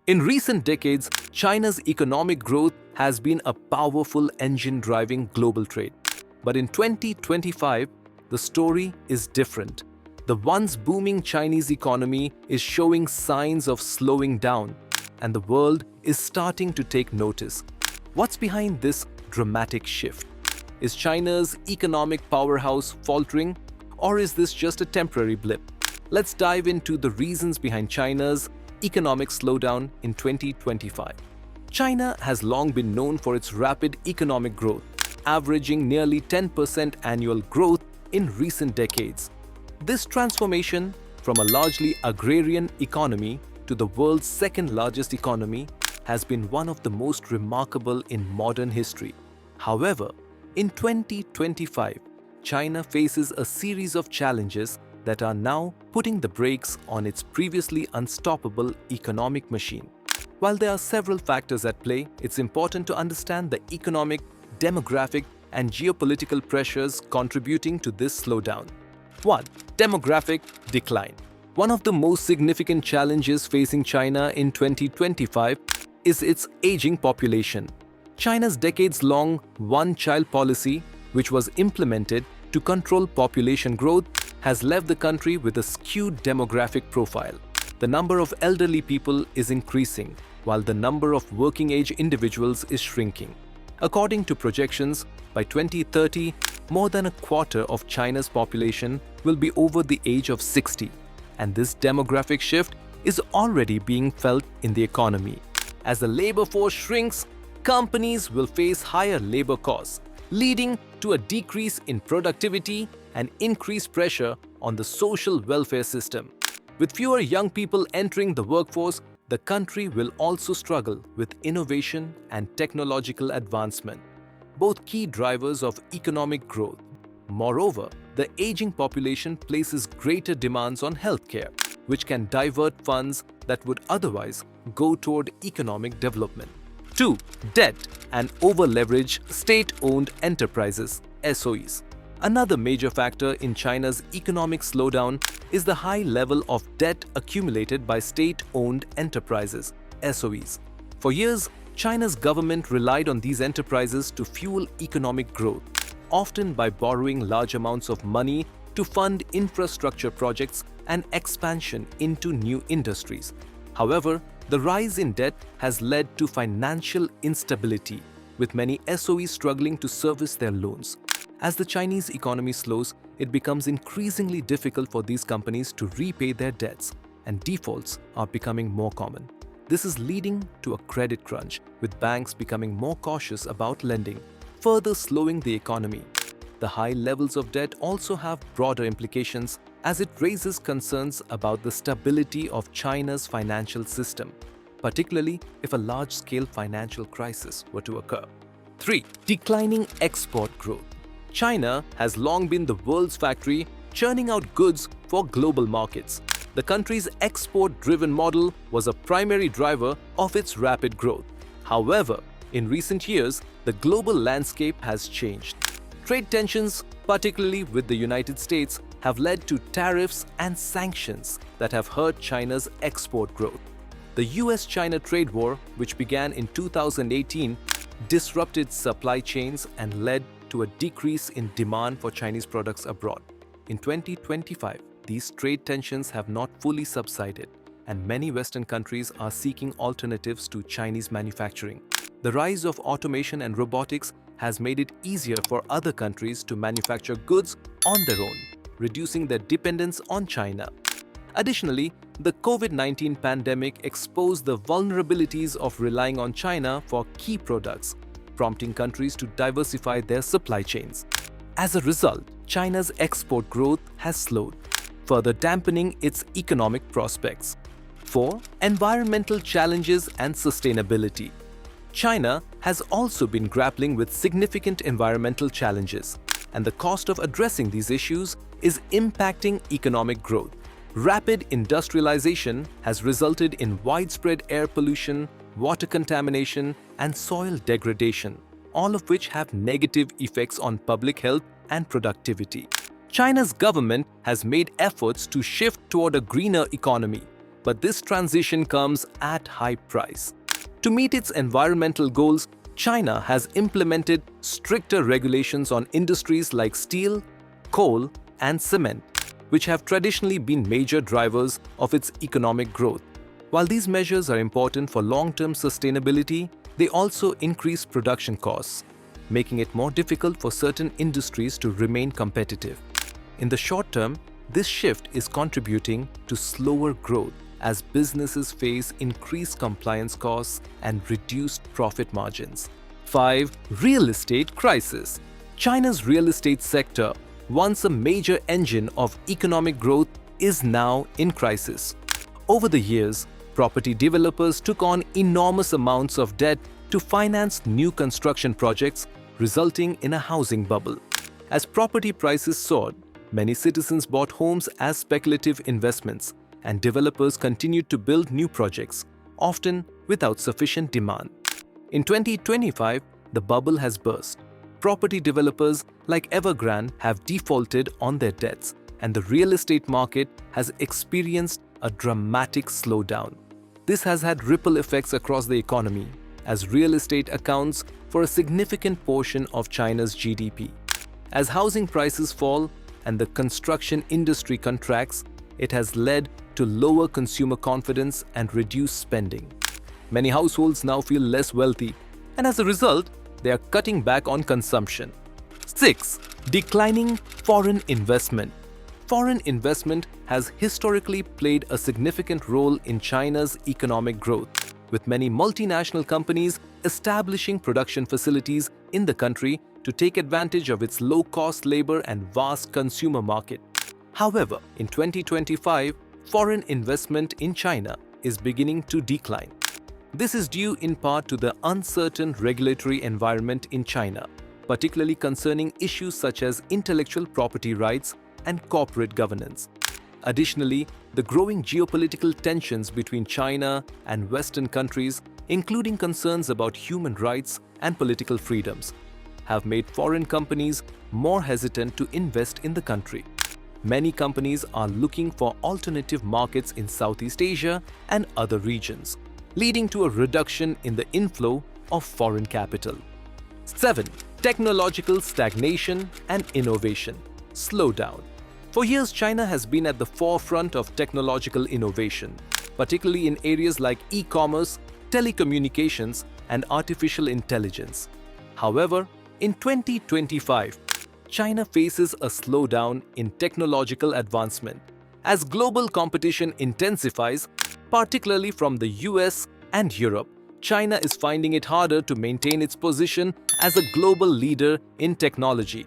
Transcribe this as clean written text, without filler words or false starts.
In recent decades, China's economic growth has been a powerful engine driving global trade. But in 2025, the story is different. The once booming Chinese economy is showing signs of slowing down, and the world is starting to take notice. What's behind this dramatic shift? Is China's economic powerhouse faltering, or is this just a temporary blip? Let's dive into the reasons behind China's economic slowdown in 2025. China has long been known for its rapid economic growth, averaging nearly 10% annual growth in recent decades. This transformation from a largely agrarian economy to the world's second-largest economy has been one of the most remarkable in modern history. However, in 2025, China faces a series of challenges that are now putting the brakes on its previously unstoppable economic machine. While there are several factors at play, it's important to understand the economic, demographic, and geopolitical pressures contributing to this slowdown. 1. Demographic decline. One of the most significant challenges facing China in 2025 is its aging population. China's decades-long one-child policy, which was implemented to control population growth, has left the country with a skewed demographic profile. The number of elderly people is increasing, while the number of working-age individuals is shrinking. According to projections, by 2030, more than a quarter of China's population will be over the age of 60, and this demographic shift is already being felt in the economy. As the labor force shrinks, companies will face higher labor costs, leading to a decrease in productivity and increased pressure on the social welfare system. With fewer young people entering the workforce, the country will also struggle with innovation and technological advancement, both key drivers of economic growth. Moreover, the aging population places greater demands on healthcare, which can divert funds that would otherwise go toward economic development. 2. Debt and over-leveraged state-owned enterprises, SOEs. Another major factor in China's economic slowdown is the high level of debt accumulated by state-owned enterprises, SOEs. For years, China's government relied on these enterprises to fuel economic growth, often by borrowing large amounts of money to fund infrastructure projects and expansion into new industries. However, the rise in debt has led to financial instability, with many SOEs struggling to service their loans. As the Chinese economy slows, it becomes increasingly difficult for these companies to repay their debts, and defaults are becoming more common. This is leading to a credit crunch, with banks becoming more cautious about lending, further slowing the economy. The high levels of debt also have broader implications, as it raises concerns about the stability of China's financial system, particularly if a large-scale financial crisis were to occur. 3. Declining export growth. China has long been the world's factory, churning out goods for global markets. The country's export-driven model was a primary driver of its rapid growth. However, in recent years, the global landscape has changed. Trade tensions, particularly with the United States, have led to tariffs and sanctions that have hurt China's export growth. The US-China trade war, which began in 2018, disrupted supply chains and led to a decrease in demand for Chinese products abroad. In 2025, these trade tensions have not fully subsided, and many Western countries are seeking alternatives to Chinese manufacturing. The rise of automation and robotics has made it easier for other countries to manufacture goods on their own, reducing their dependence on China. Additionally, the COVID-19 pandemic exposed the vulnerabilities of relying on China for key products, prompting countries to diversify their supply chains. As a result, China's export growth has slowed, further dampening its economic prospects. 4. Environmental challenges and sustainability. China has also been grappling with significant environmental challenges, and the cost of addressing these issues is impacting economic growth. Rapid industrialization has resulted in widespread air pollution, water contamination, and soil degradation, all of which have negative effects on public health and productivity. China's government has made efforts to shift toward a greener economy, But this transition comes at high price. To meet its environmental goals, China has implemented stricter regulations on industries like steel, coal, and cement, which have traditionally been major drivers of its economic growth. While these measures are important for long-term sustainability, they also increase production costs, making it more difficult for certain industries to remain competitive. In the short term, this shift is contributing to slower growth as businesses face increased compliance costs and reduced profit margins. 5. Real estate crisis. China's real estate sector, once a major engine of economic growth, is now in crisis. Over the years, property developers took on enormous amounts of debt to finance new construction projects, resulting in a housing bubble. As property prices soared, many citizens bought homes as speculative investments, and developers continued to build new projects, often without sufficient demand. In 2025, the bubble has burst. Property developers like Evergrande have defaulted on their debts, and the real estate market has experienced a dramatic slowdown. This has had ripple effects across the economy, as real estate accounts for a significant portion of China's GDP. As housing prices fall and the construction industry contracts, it has led to lower consumer confidence and reduced spending. Many households now feel less wealthy, and as a result, they are cutting back on consumption. 6. Declining foreign investment. Foreign investment has historically played a significant role in China's economic growth, with many multinational companies establishing production facilities in the country to take advantage of its low-cost labor and vast consumer market. However, in 2025, foreign investment in China is beginning to decline. This is due in part to the uncertain regulatory environment in China, particularly concerning issues such as intellectual property rights and corporate governance. Additionally, the growing geopolitical tensions between China and Western countries, including concerns about human rights and political freedoms, have made foreign companies more hesitant to invest in the country. Many companies are looking for alternative markets in Southeast Asia and other regions, leading to a reduction in the inflow of foreign capital. 7. Technological stagnation and innovation. Slowdown. For years, China has been at the forefront of technological innovation, particularly in areas like e-commerce, telecommunications, and artificial intelligence. However, in 2025, China faces a slowdown in technological advancement. As global competition intensifies, particularly from the US and Europe, China is finding it harder to maintain its position as a global leader in technology.